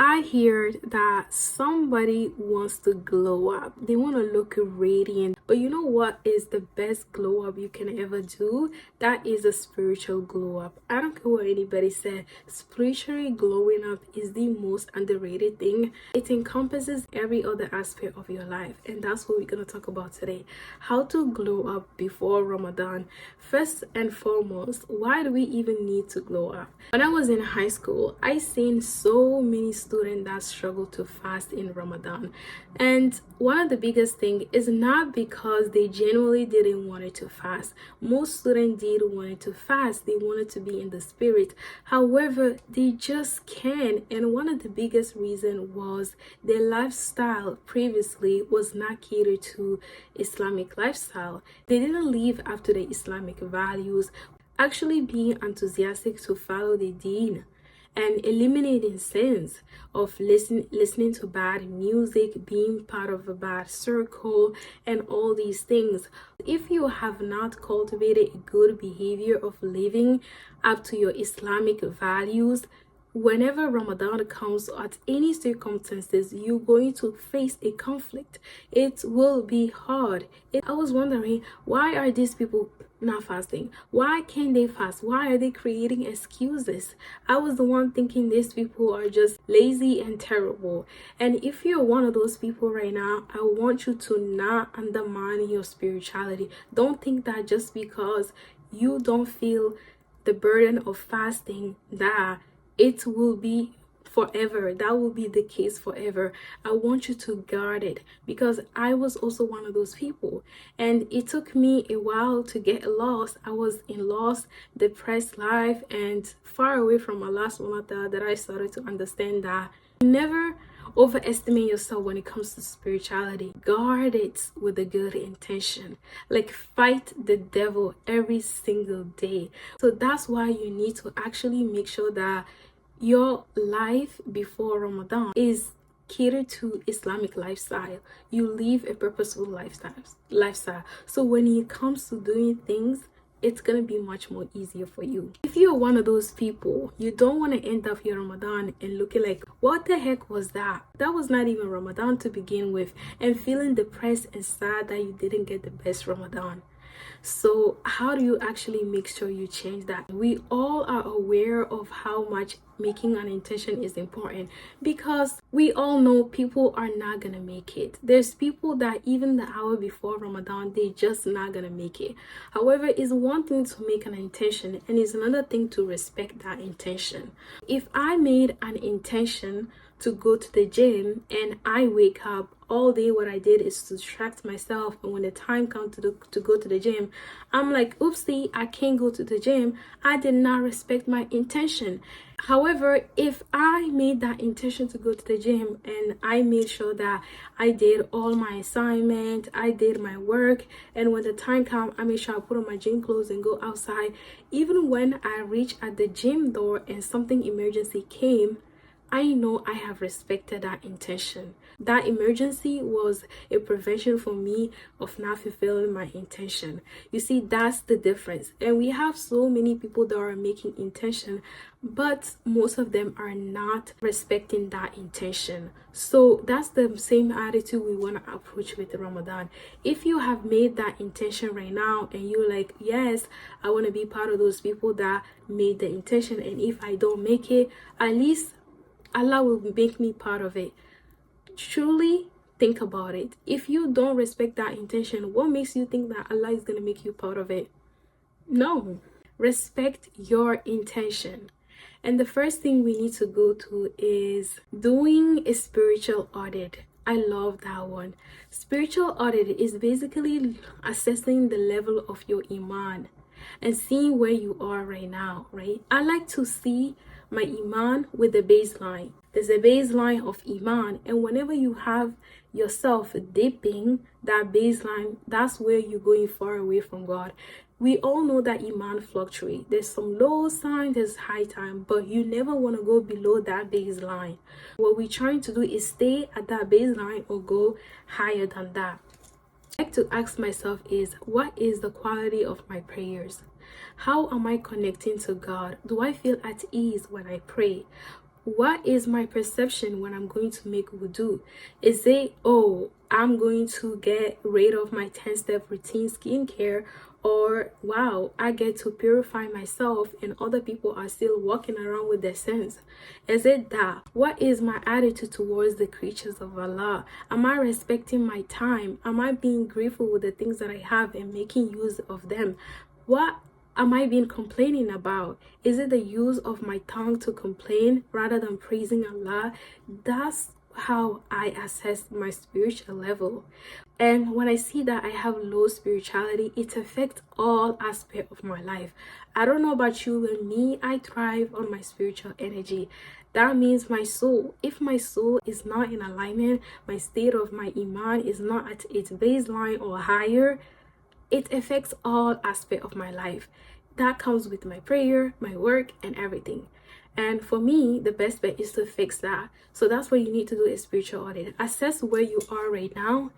I heard that somebody wants to glow up. They want to look radiant. But you know what is the best glow up you can ever do? That is a spiritual glow up. I don't care what anybody said. Spiritually glowing up is the most underrated thing. It encompasses every other aspect of your life. And that's what we're going to talk about today. How to glow up before Ramadan. First and foremost, why do we even need to glow up? When I was in high school, I seen so many students that struggle to fast in Ramadan. And one of the biggest thing is not because they genuinely didn't want to fast. Most students did want to fast. They wanted to be in the spirit. However, they just can't. And one of the biggest reason was their lifestyle previously was not catered to Islamic lifestyle. They didn't live after the Islamic values, actually being enthusiastic to follow the deen and eliminating sins of listening to bad music, being part of a bad circle, and all these things. If you have not cultivated a good behavior of living up to your Islamic values, whenever Ramadan comes, at any circumstances, you're going to face a conflict. It will be hard. I was wondering, why are these people not fasting? Why can't they fast? Why are they creating excuses? I was the one thinking these people are just lazy and terrible. And if you're one of those people right now, I want you to not undermine your spirituality. Don't think that just because you don't feel the burden of fasting, that it will be forever. That will be the case forever. I want you to guard it, because I was also one of those people, and it took me a while to get lost. I was in lost, depressed life and far away from Allah subhanahu wa ta'ala, that I started to understand that never overestimate yourself when it comes to spirituality. Guard it with a good intention. Like, fight the devil every single day. So that's why you need to actually make sure that your life before Ramadan is catered to Islamic lifestyle. You live a purposeful lifestyle. So when it comes to doing things, it's gonna be much more easier for you. If you're one of those people, you don't want to end up your Ramadan and looking like, what the heck was that? That was not even Ramadan to begin with, and feeling depressed and sad that you didn't get the best Ramadan. So how do you actually make sure you change that? We all are aware of how much making an intention is important, because we all know people are not gonna make it. There's people that even the hour before Ramadan, they just not gonna make it. However, it's one thing to make an intention, and it's another thing to respect that intention. If I made an intention to go to the gym and I wake up all day, what I did is to distract myself, and when the time comes to go to the gym, I'm like, oopsie, I can't go to the gym. I did not respect my intention. However, if I made that intention to go to the gym and I made sure that I did all my assignment, I did my work, and when the time comes, I made sure I put on my gym clothes and go outside, even when I reach at the gym door and something emergency came, I know I have respected that intention. That emergency was a prevention for me of not fulfilling my intention. You see, that's the difference. And we have so many people that are making intention, but most of them are not respecting that intention. So that's the same attitude we want to approach with Ramadan. If you have made that intention right now and you're like, yes, I want to be part of those people that made the intention, and if I don't make it, at least Allah will make me part of it. Truly think about it. If you don't respect that intention, what makes you think that Allah is going to make you part of it? No. Respect your intention. And the first thing we need to go to is doing a spiritual audit. I love that one. Spiritual audit is basically assessing the level of your iman and seeing where you are right now, right? I like to see my iman with the baseline. There's a baseline of iman, and whenever you have yourself dipping that baseline, that's where you're going far away from God. We all know that iman fluctuates. There's some low sign, there's high time, but you never want to go below that baseline. What we're trying to do is stay at that baseline or go higher than that. I like to ask myself is, what is the quality of my prayers? How am I connecting to God? Do I feel at ease when I pray? What is my perception when I'm going to make wudu? Is it, oh, I'm going to get rid of my 10-step routine skincare, or wow, I get to purify myself and other people are still walking around with their sins? Is it that? What is my attitude towards the creatures of Allah? Am I respecting my time? Am I being grateful with the things that I have and making use of them? What am I being complaining about? Is it the use of my tongue to complain rather than praising Allah? That's how I assess my spiritual level. And when I see that I have low spirituality, it affects all aspects of my life. I don't know about you, but me, I thrive on my spiritual energy. That means my soul. If my soul is not in alignment, my state of my iman is not at its baseline or higher, it affects all aspects of my life. That comes with my prayer, my work, and everything. And for me, the best bet is to fix that. So that's what you need to do, a spiritual audit. Assess where you are right now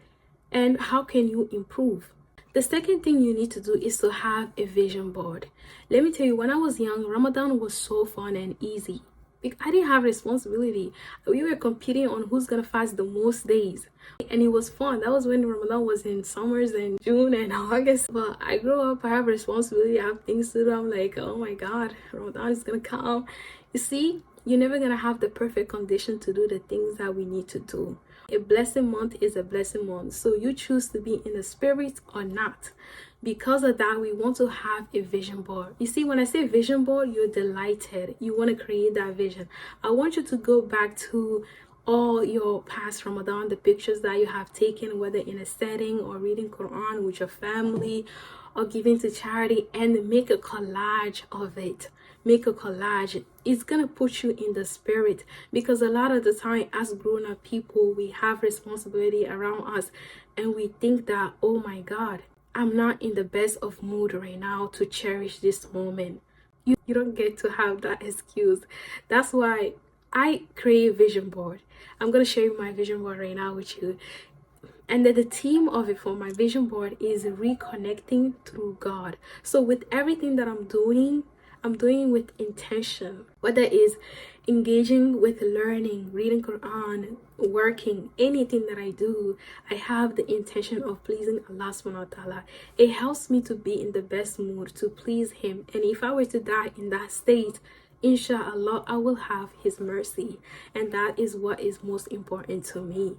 and how can you improve. The second thing you need to do is to have a vision board. Let me tell you, when I was young, Ramadan was so fun and easy. I didn't have responsibility. We were competing on who's gonna fast the most days, and it was fun. That was when Ramadan was in summers and June and August. But I grew up, I have responsibility, I have things to do. I'm like, oh my god, Ramadan is gonna come. You see, you're never gonna have the perfect condition to do the things that we need to do. A blessing month is a blessing month, so you choose to be in the spirit or not. Because of that, we want to have a vision board. You see, when I say vision board, you're delighted. You want to create that vision. I want you to go back to all your past Ramadan, the pictures that you have taken, whether in a setting or reading Quran with your family or giving to charity, and make a collage of it. Make a collage. It's gonna put you in the spirit, because a lot of the time as grown-up people, we have responsibility around us and we think that, oh my god, I'm not in the best of mood right now to cherish this moment. You don't get to have that excuse. That's why I create a vision board. I'm gonna share my vision board right now with you. And then the theme of it for my vision board is reconnecting through God. So with everything that I'm doing with intention, whether it's engaging with learning, reading Quran, working, anything that I do, I have the intention of pleasing Allah subhanahu wa ta'ala. It helps me to be in the best mood to please Him. And if I were to die in that state, inshallah, I will have His mercy. And that is what is most important to me.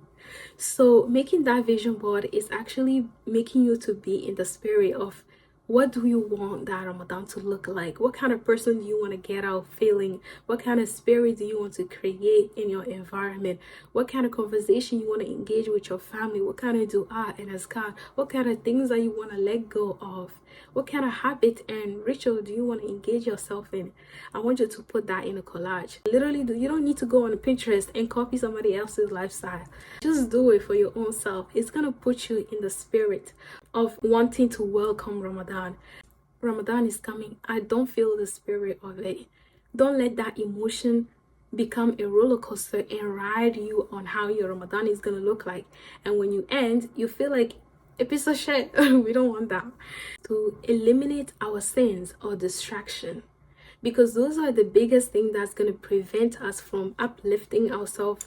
So making that vision board is actually making you to be in the spirit of, what do you want that Ramadan to look like? What kind of person do you want to get out feeling? What kind of spirit do you want to create in your environment? What kind of conversation you want to engage with your family? What kind of dua and azkar? What kind of things that you want to let go of? What kind of habit and ritual do you want to engage yourself in? I want you to put that in a collage. Literally, you don't need to go on Pinterest and copy somebody else's lifestyle. Just do it for your own self. It's going to put you in the spirit of wanting to welcome Ramadan. Ramadan is coming. I don't feel the spirit of it. Don't let that emotion become a roller coaster and ride you on how your Ramadan is going to look like. And when you end, you feel like a piece of shit. We don't want that. To eliminate our sins or distraction, because those are the biggest thing that's going to prevent us from uplifting ourselves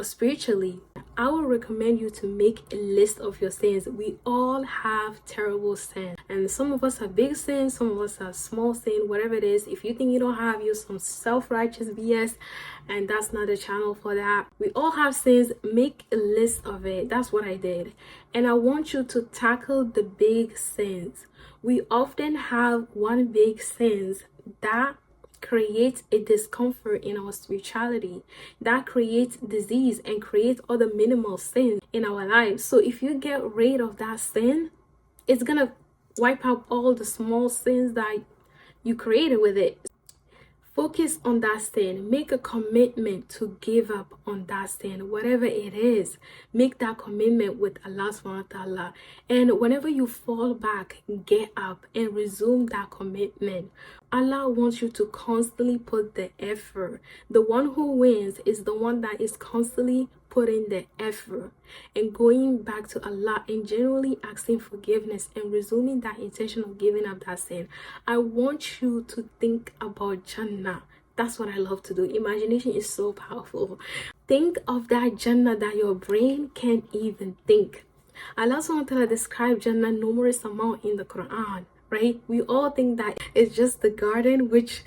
spiritually. I would recommend you to make a list of your sins. We all have terrible sins, and some of us are big sins, some of us are small sin, whatever it is. If you think you don't have you some self-righteous BS, and that's not a channel for that. We all have sins. Make a list of it. That's what I did. And I want you to tackle the big sins. We often have one big sins that creates a discomfort in our spirituality, that creates disease and creates other minimal sins in our lives. So if you get rid of that sin, it's gonna wipe out all the small sins that you created with it. Focus on that sin. Make a commitment to give up on that sin, whatever it is. Make that commitment with Allah subhanahu wa ta'ala. And whenever you fall back, get up and resume that commitment. Allah wants you to constantly put the effort. The one who wins is the one that is constantly putting the effort and going back to Allah and genuinely asking forgiveness and resuming that intention of giving up that sin. I want you to think about Jannah. That's what I love to do. Imagination is so powerful. Think of that Jannah that your brain can't even think. Allah subhanahu wa ta'ala described Jannah numerous amount in the Quran, right? We all think that it's just the garden which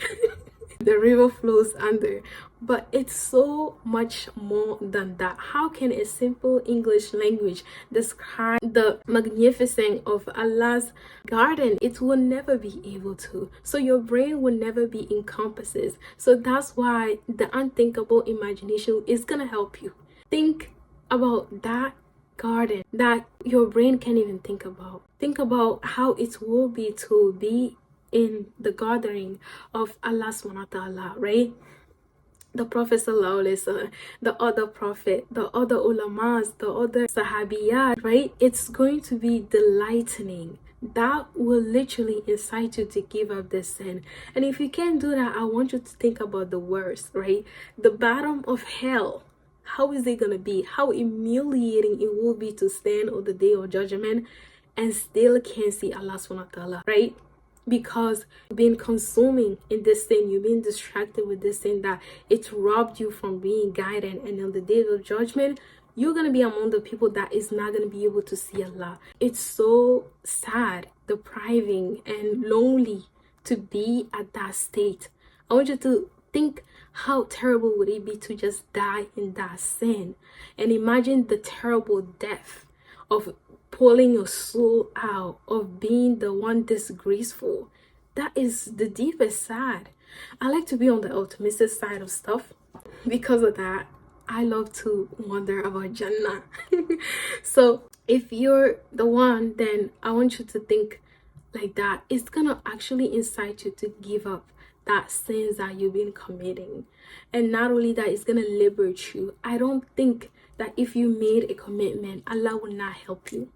the river flows under, but it's so much more than that. How can a simple English language describe the magnificence of Allah's garden? It will never be able to. So your brain will never be encompasses. So that's why the unthinkable imagination is gonna help you think about that garden that your brain can't even think about. Think about how it will be to be in the gathering of Allah subhanahu wa ta'ala, right? The Prophet sallallahu alaihi wasallam, the other prophet, the other ulamas, the other sahabiyat, right? It's going to be delightening. That will literally incite you to give up this sin. And if you can't do that, I want you to think about the worst, right? The bottom of hell. How is it gonna be? How humiliating it will be to stand on the day of judgment and still can't see Allah subhanahu wa ta'ala, right? Because you've been consuming in this sin, you've been distracted with this sin, that it's robbed you from being guided, and on the day of judgment you're gonna be among the people that is not gonna be able to see Allah. It's so sad, depriving and lonely to be at that state. I want you to think, how terrible would it be to just die in that sin, and imagine the terrible death of pulling your soul out, of being the one disgraceful. That is the deepest sad. I like to be on the optimistic side of stuff. Because of that, I love to wonder about Jannah. So if you're the one, then I want you to think like that. It's gonna actually incite you to give up that sins that you've been committing. And not only that, it's gonna liberate you. I don't think that if you made a commitment, Allah will not help you.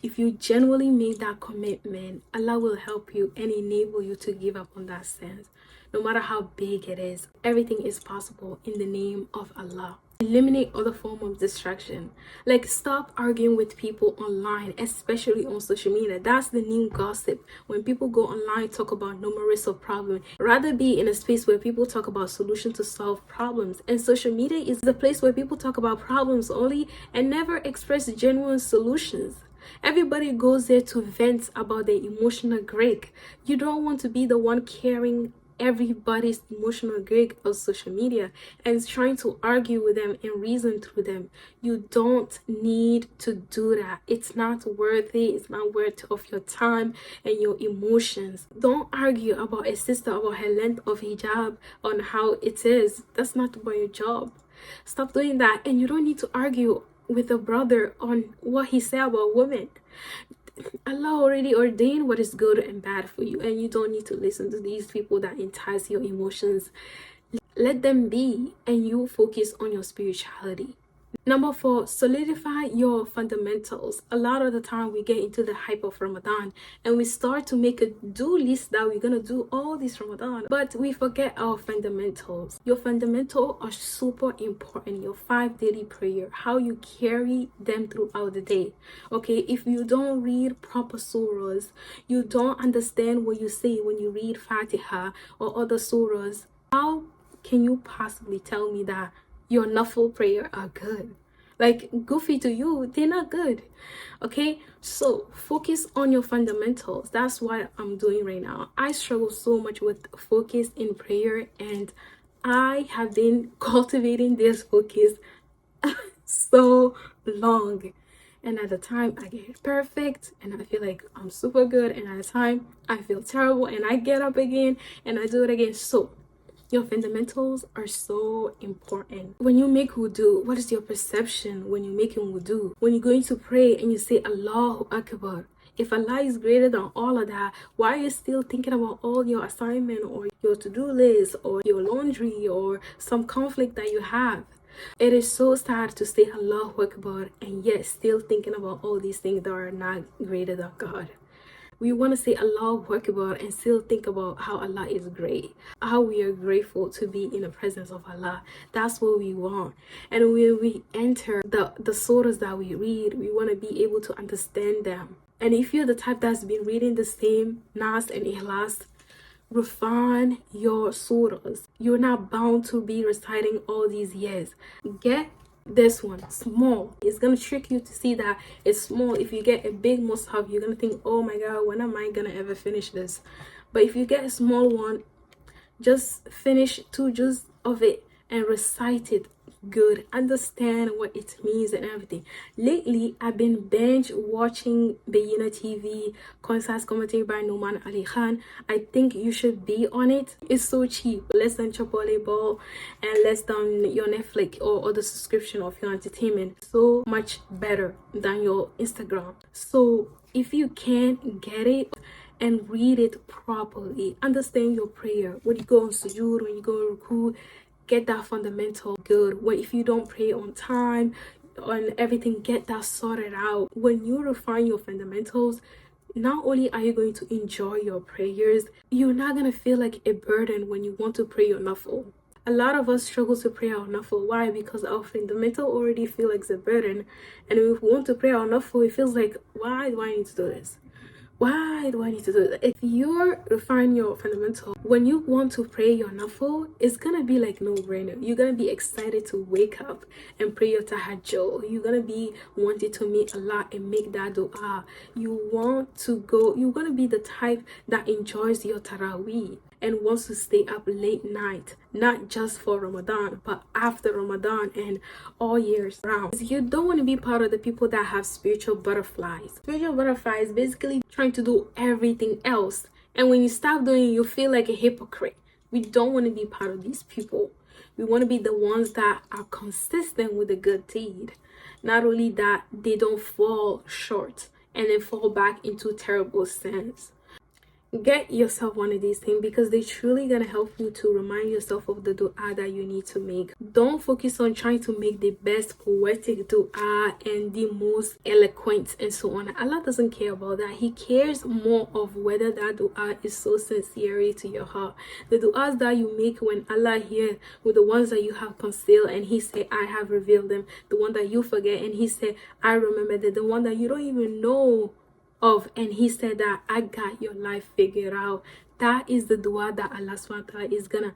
If you genuinely made that commitment, Allah will help you and enable you to give up on that sins. No matter how big it is, everything is possible in the name of Allah. Eliminate other form of distraction. Like, stop arguing with people online, especially on social media. That's the new gossip. When people go online, talk about numerous of problems. Rather be in a space where people talk about solutions to solve problems. And social media is the place where people talk about problems only and never express genuine solutions. Everybody goes there to vent about their emotional grief. You don't want to be the one carrying everybody's emotional grief on social media and trying to argue with them and reason through them. You don't need to do that. It's not worthy. It's not worth of your time and your emotions. Don't argue about a sister about her length of hijab on how it is. That's not about your job. Stop doing that. And you don't need to argue with a brother on what he said about women. Allah already ordained what is good and bad for you, and you don't need to listen to these people that entice your emotions. Let them be, and you focus on your spirituality. Number 4, solidify your fundamentals. A lot of the time we get into the hype of Ramadan and we start to make a do list that we're gonna do all this Ramadan, but we forget our fundamentals. Your fundamentals are super important. Your 5 daily prayer, how you carry them throughout the day. Okay, if you don't read proper surahs, you don't understand what you say when you read Fatiha or other surahs, how can you possibly tell me that your nafil prayer are good? Like, goofy to you, they're not good. Okay, so focus on your fundamentals. That's what I'm doing right now. I struggle so much with focus in prayer, and I have been cultivating this focus so long. And at the time I get perfect and I feel like I'm super good, and at the time I feel terrible and I get up again and I do it again. So your fundamentals are so important. When you make wudu, what is your perception when you're making wudu? When you're going to pray and you say Allahu Akbar, if Allah is greater than all of that, why are you still thinking about all your assignment or your to-do list or your laundry or some conflict that you have? It is so sad to say Allahu Akbar and yet still thinking about all these things that are not greater than God. We want to say Allahu Akbar and still think about how Allah is great, how we are grateful to be in the presence of Allah. That's what we want. And when we enter the surahs that we read, we want to be able to understand them. And if you're the type that's been reading the same Nas and Ikhlas refine your surahs. You're not bound to be reciting all these years. Get this one small. It's gonna trick you to see that it's small. If you get a big mushaf, you're gonna think, oh my god, when am I gonna ever finish this? But if you get a small one, just finish 2 juz of it and recite it good, understand what it means and everything. Lately I've been binge watching Bayina TV, concise commentary by Numan Ali Khan. I think you should be on it. It's so cheap, less than Chipotle Ball and less than your Netflix or other subscription of your entertainment. So much better than your Instagram. So if you can get it and read it properly, understand your prayer. When you go on sujood, when you go on ruku, get that fundamental good. When if you don't pray on time on everything, get that sorted out. When you refine your fundamentals, not only are you going to enjoy your prayers, you're not going to feel like a burden when you want to pray your nafil. A lot of us struggle to pray our nafil. Why? Because our fundamental already feel like it's a burden, and if we want to pray our nafil, it feels like, why do I need to do this? Why do I need to do that? If you're refining your fundamental, when you want to pray your nafil, it's gonna be like no brainer. You're gonna be excited to wake up and pray your tahajjud. You're gonna be wanting to meet Allah and make that dua. You want to go, you're gonna be the type that enjoys your tarawih and wants to stay up late night, not just for Ramadan, but after Ramadan and all years round. You don't want to be part of the people that have spiritual butterflies. Spiritual butterflies basically trying to do everything else, and when you stop doing it, you feel like a hypocrite. We don't want to be part of these people. We want to be the ones that are consistent with a good deed. Not only that, they don't fall short and then fall back into terrible sins. Get yourself one of these things because they're truly gonna help you to remind yourself of the dua that you need to make. Don't focus on trying to make the best poetic dua and the most eloquent and so on. Allah doesn't care about that. He cares more of whether that dua is so sincere to your heart. The duas that you make when Allah hears, with the ones that you have concealed and He say, I have revealed them. The one that you forget and He say, I remember that. The one that you don't even know of and He said that I got your life figured out. That is the dua that Allah SWT is gonna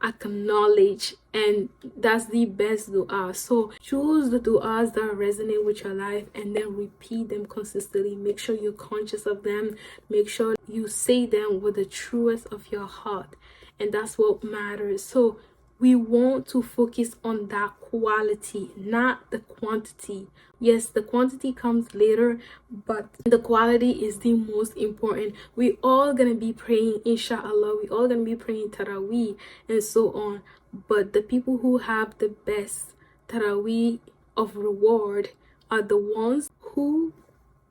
acknowledge, and that's the best dua. So choose the duas that resonate with your life and then repeat them consistently. Make sure you're conscious of them. Make sure you say them with the truest of your heart, and that's what matters. So we want to focus on that quality, not the quantity. Yes, the quantity comes later, but the quality is the most important. We all gonna be praying, inshallah. We all gonna be praying tarawih and so on. But the people who have the best tarawih of reward are the ones who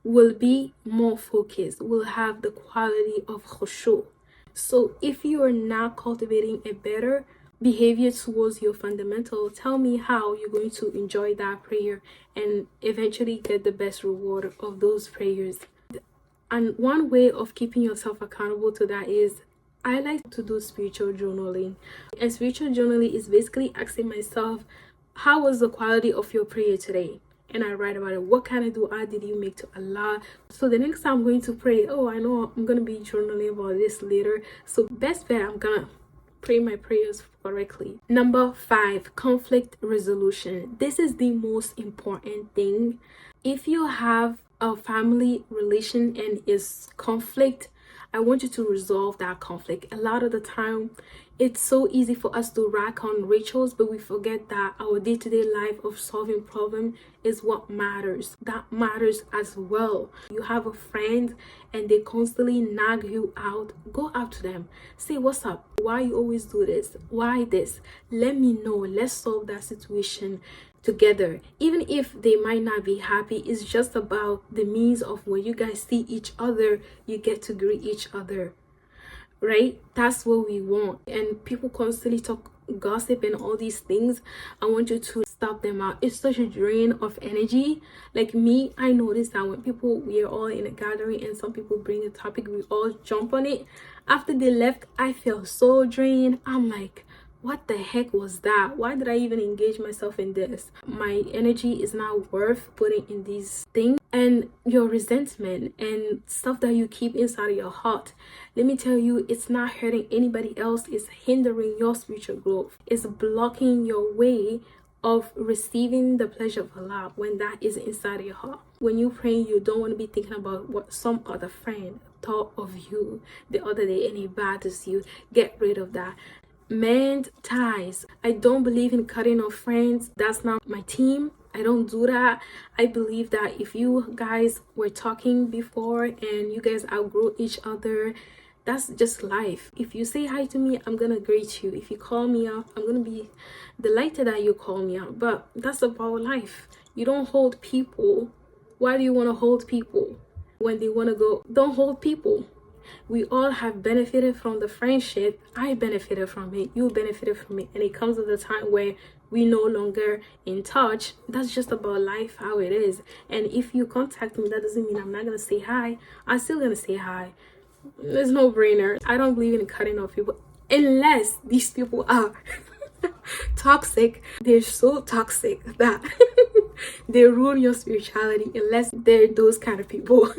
will be more focused, will have the quality of khushu. So if you are not cultivating a better behavior towards your fundamental, tell me how you're going to enjoy that prayer and eventually get the best reward of those prayers. And one way of keeping yourself accountable to that is I like to do spiritual journaling. And spiritual journaling is basically asking myself, how was the quality of your prayer today? And I write about it. What kind of dua did you make to Allah? So the next time I'm going to pray, oh, I know I'm going to be journaling about this later. So best bet, I'm going to pray my prayers correctly. Number 5, conflict resolution. This is the most important thing. If you have a family relation and is conflict, I want you to resolve that conflict. A lot of the time, it's so easy for us to rack on rituals, but we forget that our day-to-day life of solving problem is what matters. That matters as well. You have a friend and they constantly nag you out. Go out to them. Say, what's up? Why you always do this? Why this? Let me know. Let's solve that situation together. Even if they might not be happy, it's just about the means of when you guys see each other, you get to greet each other. Right? That's what we want. And people constantly talk gossip and all these things. I want you to stop them out. It's such a drain of energy. Like me, I noticed that when we are all in a gathering and some people bring a topic, we all jump on it. After they left, I feel so drained. I'm like, what the heck was that? Why did I even engage myself in this? My energy is not worth putting in these things. And your resentment and stuff that you keep inside of your heart, let me tell you, it's not hurting anybody else. It's hindering your spiritual growth. It's blocking your way of receiving the pleasure of Allah when that is inside of your heart. When you pray, you don't want to be thinking about what some other friend thought of you the other day and he bothers you. Get rid of that. Mend ties. I don't believe in cutting off friends. That's not my team. I don't do that. I believe that if you guys were talking before and you guys outgrow each other, that's just life. If you say hi to me, I'm gonna greet you. If you call me up, I'm gonna be delighted that you call me up. But that's about life. You don't hold people. Why do you want to hold people when they want to go? Don't hold people. We all have benefited from the friendship. I benefited from it. You benefited from it. And it comes at a time where we no longer in touch. That's just about life, how it is. And if you contact me, that doesn't mean I'm not gonna say hi. I'm still gonna say hi. There's no brainer. I don't believe in cutting off people unless these people are toxic. They're so toxic that they ruin your spirituality, unless they're those kind of people.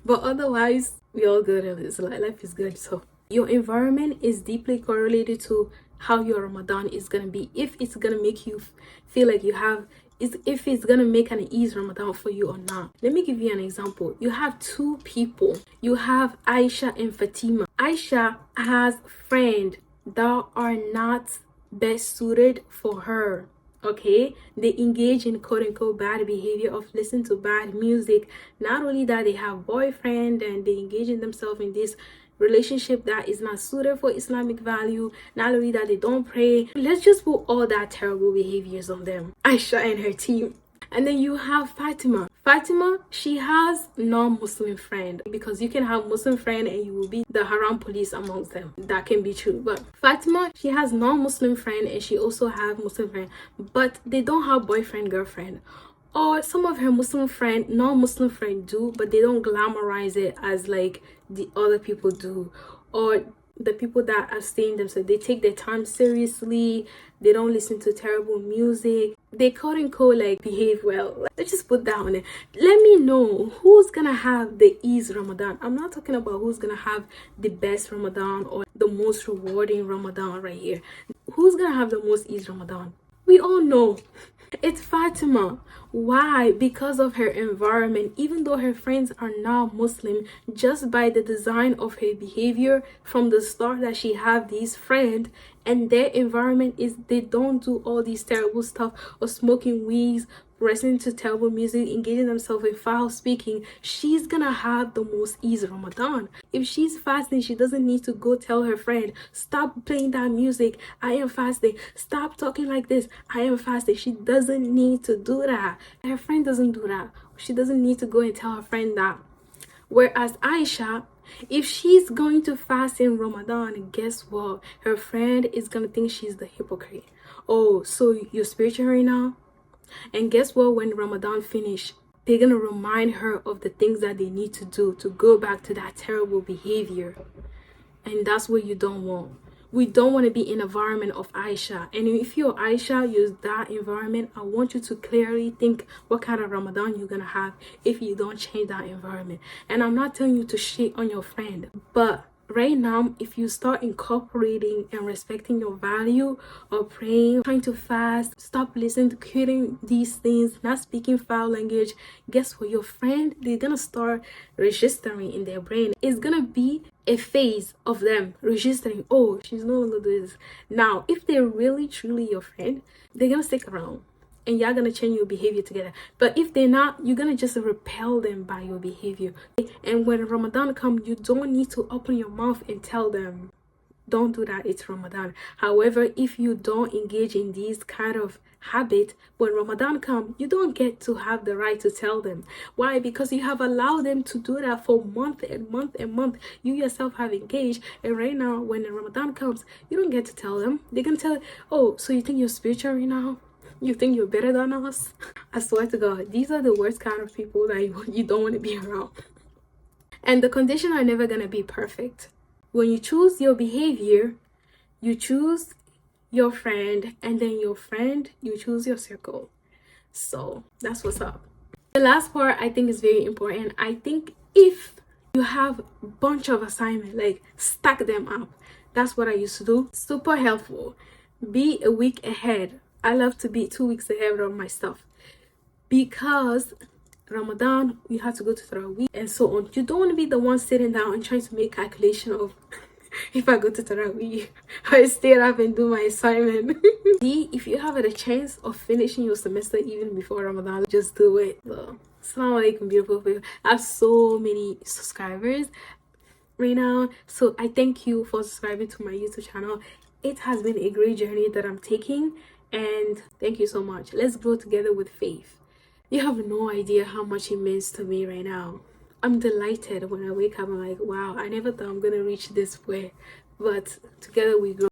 But otherwise, we all good in this life. Life is good. So your environment is deeply correlated to how your Ramadan is gonna be. If it's gonna make you feel like you have, if it's gonna make an easy Ramadan for you or not. Let me give you an example. You have two people. You have Aisha and Fatima. Aisha has friends that are not best suited for her. Okay, they engage in quote-unquote bad behavior of listening to bad music. Not only that, they have boyfriend and they engage in themselves in this relationship that is not suited for Islamic value. Not only that, they don't pray. Let's just put all that terrible behaviors on them, Aisha and her team. And then you have Fatima. Fatima, she has non-Muslim friend, because you can have Muslim friend and you will be the haram police amongst them. That can be true. But Fatima, she has non-Muslim friend and she also have Muslim friend, but they don't have boyfriend, girlfriend. Or some of her Muslim friend, non-Muslim friend do, but they don't glamorize it as like the other people do. Or the people that abstain themselves, they take their time seriously. They don't listen to terrible music. They quote unquote like behave well. Let's just put that on it. Let me know who's gonna have the ease Ramadan. I'm not talking about who's gonna have the best Ramadan or the most rewarding Ramadan right here. Who's gonna have the most ease Ramadan? We all know it's Fatima. Why? Because of her environment. Even though her friends are not Muslim, just by the design of her behavior from the start that she have these friends, and their environment is they don't do all these terrible stuff or smoking weeds, listening to terrible music, engaging themselves in foul speaking, she's gonna have the most easy Ramadan. If she's fasting, she doesn't need to go tell her friend, stop playing that music, I am fasting, stop talking like this, I am fasting. She doesn't need to do that. Her friend doesn't do that. She doesn't need to go and tell her friend that. Whereas Aisha, if she's going to fast in Ramadan, guess what? Her friend is gonna think she's the hypocrite. Oh, so you're spiritual right now? And guess what? When Ramadan finish, they're gonna remind her of the things that they need to do to go back to that terrible behavior. And that's what you don't want. We don't want to be in an environment of Aisha. And if you're Aisha, use that environment. I want you to clearly think what kind of Ramadan you're gonna have if you don't change that environment. And I'm not telling you to shit on your friend, but right now, if you start incorporating and respecting your value of praying, trying to fast, stop listening to quitting these things, not speaking foul language, guess what? Your friend, they're gonna start registering in their brain. It's gonna be a phase of them registering, oh, she's no longer doing this. Now, if they're really truly your friend, they're gonna stick around and y'all gonna change your behavior together. But if they're not, you're gonna just repel them by your behavior. And when Ramadan comes, you don't need to open your mouth and tell them, don't do that, it's Ramadan. However, if you don't engage in these kind of habit, when Ramadan comes, you don't get to have the right to tell them. Why? Because you have allowed them to do that for month and month and month. You yourself have engaged, and right now when Ramadan comes, you don't get to tell them. They're gonna tell, oh, so you think you're spiritual right now? You think you're better than us? I swear to God, these are the worst kind of people that you don't want to be around. And the conditions are never gonna be perfect. When you choose your behavior, you choose your friend, and then your friend, you choose your circle. So that's what's up. The last part I think is very important. I think if you have a bunch of assignments, like stack them up. That's what I used to do. Super helpful. Be a week ahead. I love to be 2 weeks ahead of my stuff because Ramadan, you have to go to Tarawih and so on. You don't want to be the one sitting down and trying to make calculation of if I go to Tarawih, I stay up and do my assignment. See, if you have a chance of finishing your semester even before Ramadan, just do it. So, Assalamu alaikum, beautiful people. I have so many subscribers right now, so I thank you for subscribing to my YouTube channel. It has been a great journey that I'm taking, and thank you so much. Let's grow together with faith. You have no idea how much it means to me right now. I'm delighted when I wake up. I'm like, wow, I never thought I'm gonna reach this way, but together we grow.